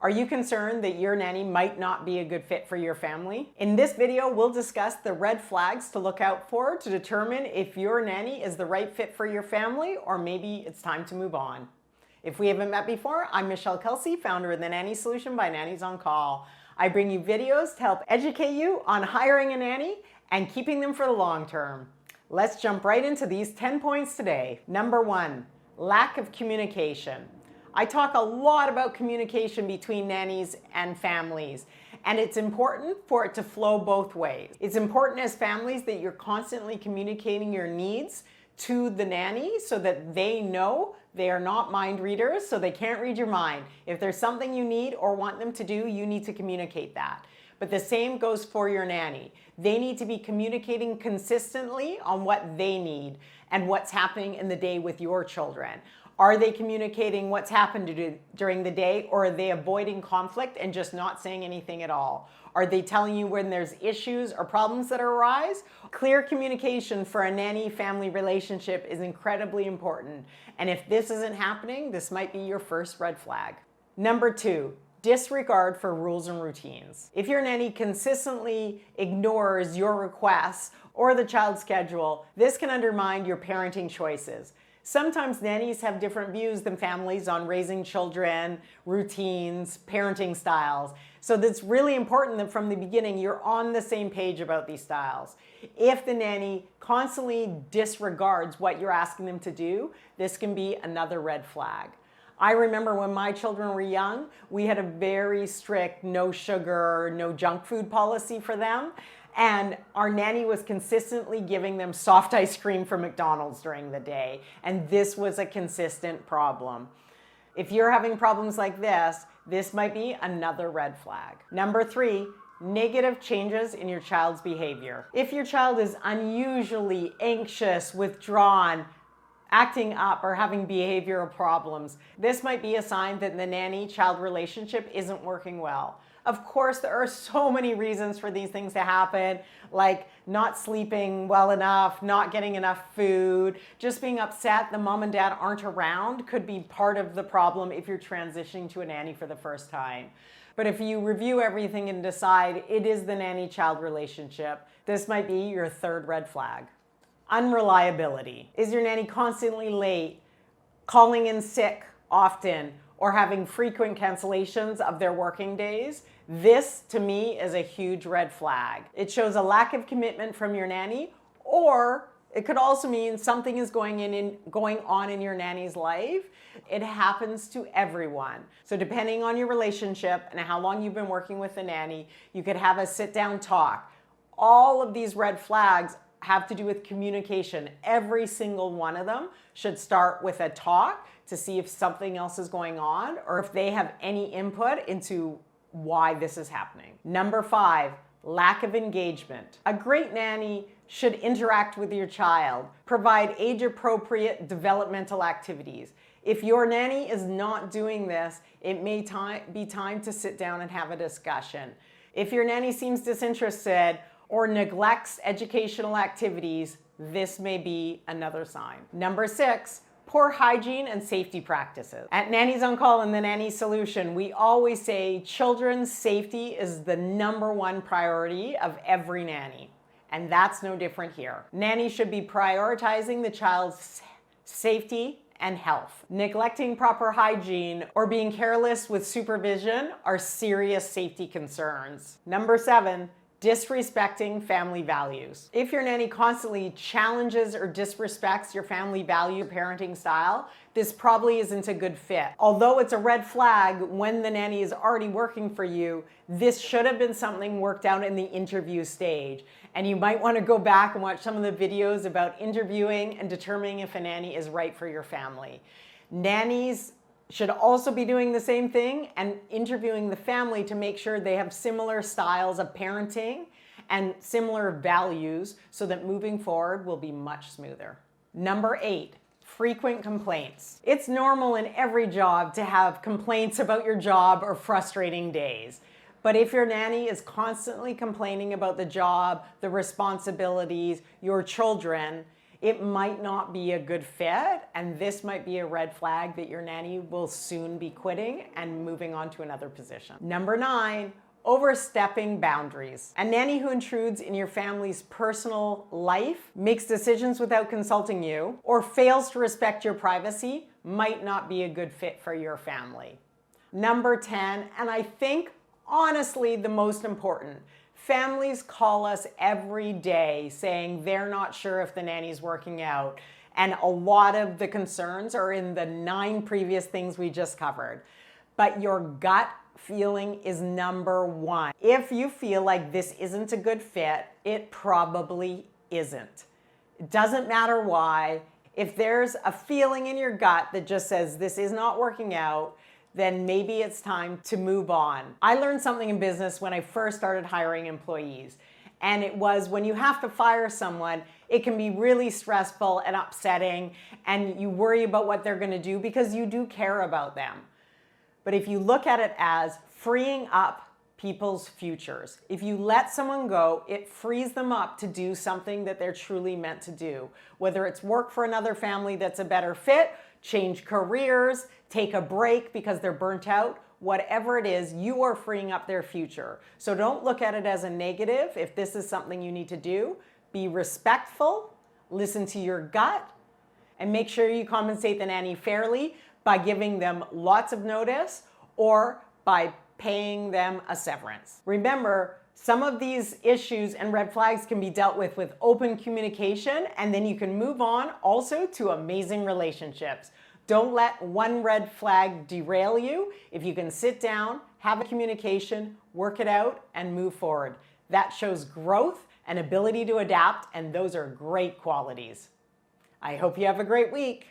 Are you concerned that your nanny might not be a good fit for your family? In this video, we'll discuss the red flags to look out for to determine if your nanny is the right fit for your family or maybe it's time to move on. If we haven't met before, I'm Michelle Kelsey, founder of the Nanny Solution by Nannies on Call. I bring you videos to help educate you on hiring a nanny and keeping them for the long term. Let's jump right into these 10 points today. Number 1, lack of communication. I talk a lot about communication between nannies and families, and it's important for it to flow both ways. It's important as families that you're constantly communicating your needs to the nanny so that they know they are not mind readers, so they can't read your mind. If there's something you need or want them to do, you need to communicate that. But the same goes for your nanny. They need to be communicating consistently on what they need and what's happening in the day with your children. Are they communicating what's happened during the day, or are they avoiding conflict and just not saying anything at all? Are they telling you when there's issues or problems that arise? Clear communication for a nanny-family relationship is incredibly important. And if this isn't happening, this might be your first red flag. Number 2, disregard for rules and routines. If your nanny consistently ignores your requests or the child's schedule, this can undermine your parenting choices. Sometimes nannies have different views than families on raising children, routines, parenting styles. So it's really important that from the beginning you're on the same page about these styles. If the nanny constantly disregards what you're asking them to do, this can be another red flag. I remember when my children were young, we had a very strict no sugar, no junk food policy for them. And our nanny was consistently giving them soft ice cream from McDonald's during the day. And this was a consistent problem. If you're having problems like this might be another red flag. Number 3, negative changes in your child's behavior. If your child is unusually anxious, withdrawn, acting up, or having behavioral problems, this might be a sign that the nanny-child relationship isn't working well. Of course, there are so many reasons for these things to happen, like not sleeping well enough, not getting enough food, just being upset the mom and dad aren't around could be part of the problem if you're transitioning to a nanny for the first time. But if you review everything and decide it is the nanny-child relationship, this might be your third red flag. Unreliability. Is your nanny constantly late, calling in sick often, or having frequent cancellations of their working days? This, to me, is a huge red flag. It shows a lack of commitment from your nanny, or it could also mean something is going on in your nanny's life. It happens to everyone. So depending on your relationship and how long you've been working with the nanny, you could have a sit-down talk. All of these red flags have to do with communication. Every single one of them should start with a talk to see if something else is going on or if they have any input into why this is happening. Number 5, lack of engagement. A great nanny should interact with your child, provide age-appropriate developmental activities. If your nanny is not doing this, it may be time to sit down and have a discussion. If your nanny seems disinterested or neglects educational activities, this may be another sign. Number 6, poor hygiene and safety practices. At Nannies on Call and the Nanny Solution, we always say children's safety is the number 1 priority of every nanny. And that's no different here. Nannies should be prioritizing the child's safety and health. Neglecting proper hygiene or being careless with supervision are serious safety concerns. Number 7, disrespecting family values. If your nanny constantly challenges or disrespects your family value parenting style, this probably isn't a good fit. Although it's a red flag when the nanny is already working for you, this should have been something worked out in the interview stage. And you might want to go back and watch some of the videos about interviewing and determining if a nanny is right for your family. Nannies should also be doing the same thing and interviewing the family to make sure they have similar styles of parenting and similar values so that moving forward will be much smoother. Number 8, frequent complaints. It's normal in every job to have complaints about your job or frustrating days. But if your nanny is constantly complaining about the job, the responsibilities, your children, it might not be a good fit, and this might be a red flag that your nanny will soon be quitting and moving on to another position. Number 9, overstepping boundaries. A nanny who intrudes in your family's personal life, makes decisions without consulting you, or fails to respect your privacy might not be a good fit for your family. Number 10, and I think honestly the most important, families call us every day saying they're not sure if the nanny's working out. And a lot of the concerns are in the 9 previous things we just covered. But your gut feeling is number 1. If you feel like this isn't a good fit, it probably isn't. It doesn't matter why. If there's a feeling in your gut that just says this is not working out, then maybe it's time to move on. I learned something in business when I first started hiring employees. And it was when you have to fire someone, it can be really stressful and upsetting, and you worry about what they're going to do because you do care about them. But if you look at it as freeing up people's futures, if you let someone go, it frees them up to do something that they're truly meant to do. Whether it's work for another family that's a better fit, change careers, take a break because they're burnt out, whatever it is, you are freeing up their future. So don't look at it as a negative. If this is something you need to do, be respectful, listen to your gut, and make sure you compensate the nanny fairly by giving them lots of notice or by paying them a severance. Remember, some of these issues and red flags can be dealt with open communication, and then you can move on also to amazing relationships. Don't let one red flag derail you. If you can sit down, have a communication, work it out, and move forward. That shows growth and ability to adapt, and those are great qualities. I hope you have a great week.